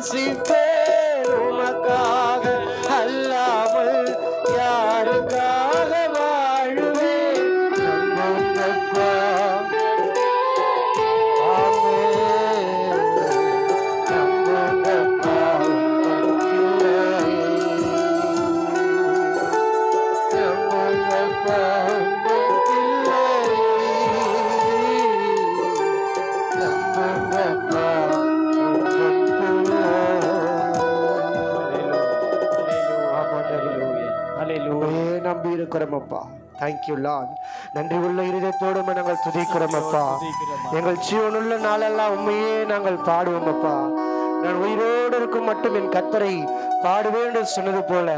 நேசிப்பேன் உமக்காக அல்லாமல் யாருக்காக வாழுவேன் நம்புங்கப்பா. ஆமென். நம்புங்கப்பா. நம்புங்கப்பா. நம்பி இருக்கிறோமப்பா. Thank you Lord. நன்றி உள்ள இருதயத்தோடு நாங்கள் துதிக்கிறோம் அப்பா. எங்கள் ஜீவனுள்ள நாளெல்லாம் உண்மையே நாங்கள் பாடுவோம் அப்பா. நான் உயிரோடு இருக்கும் மட்டும் என் கர்த்தரை பாடுவேன் என்று சொன்னது போல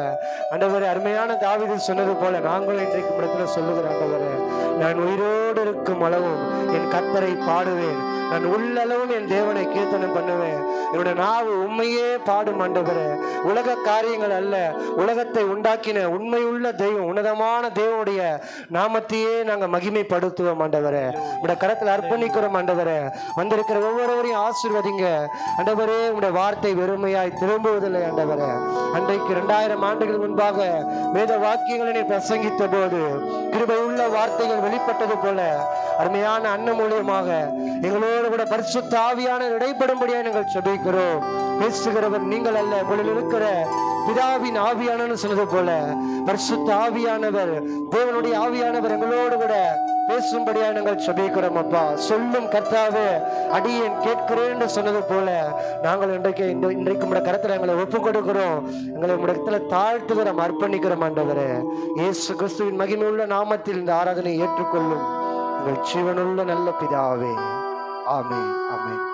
ஆண்டவரே, அருமையான தாவீது சொன்னது போல நாங்களும் இன்றைக்கு இடத்துல சொல்லுகிறேன் ஆண்டவரே, நான் உயிரோடு இருக்கும் அளவும் என் கர்த்தரை பாடுவேன், நான் உள்ளளவும் என் தேவனை கீர்த்தனம் பண்ணுவேன். என்னோட நாவு உண்மையே பாடும் ஆண்டவரே. உலக காரியங்கள் அல்ல, உலகத்தை உண்டாக்கின உண்மையுள்ள தெய்வம், உன்னதமான தேவனுடைய நாமத்தையே நாங்கள் மகிமைப்படுத்துவோம் ஆண்டவரே. உடைய கரத்தில் அர்ப்பணிக்கிறோம் ஆண்டவரே. வந்திருக்கிற ஒவ்வொருவரையும் ஆசீர்வதிங்க ஆண்டவரே. உடைய வார்த்தை வெறுமையாய் திரும்புவதில்லை ஆண்டவரே. அன்றைக்கு 2000 ஆண்டுகள் முன்பாக வேத வாக்கியங்களை பிரசங்கித்த போது கிருபை உள்ள வார்த்தைகள் வெளிப்பட்டது போல அருமையான அன்னம் மூலியமாக எங்களோடு கூட பரிசுத்த ஆவியானவர் இடைப்படும்படியாக நாங்கள் ஜெபிக்கிறோம். பேசுகிறவர் நீங்கள் அல்ல, உங்களில் இருக்கிற பிதாவின் ஆவியானவர் சொன்னது போல பரிசுத்த ஆவியானவர், தேவனுடைய ஆவியானவர் எங்களோடு கூட பேசும்படியாக நாங்கள் ஜெபிக்கிறோம் அப்பா. சொல்லும் கர்த்தாவே, அடியேன் கேட்கிறேன் என்று சொன்னது போல நாங்கள் இன்றைக்கு உடைய கரத்தில் எங்களை ஒப்புக் கொடுக்கிறோம். எங்களை உடைய தாழ்த்துகிறோம், அர்ப்பணிக்கிறோம் ஆண்டவரே. இயேசு கிறிஸ்துவின் மகிமையுள்ள நாமத்தில் இந்த ஆராதனை ஏற்றுக்கொள்ளும் எங்கள் ஜீவனுள்ள நல்ல பிதாவே. ஆமென். ஆமென்.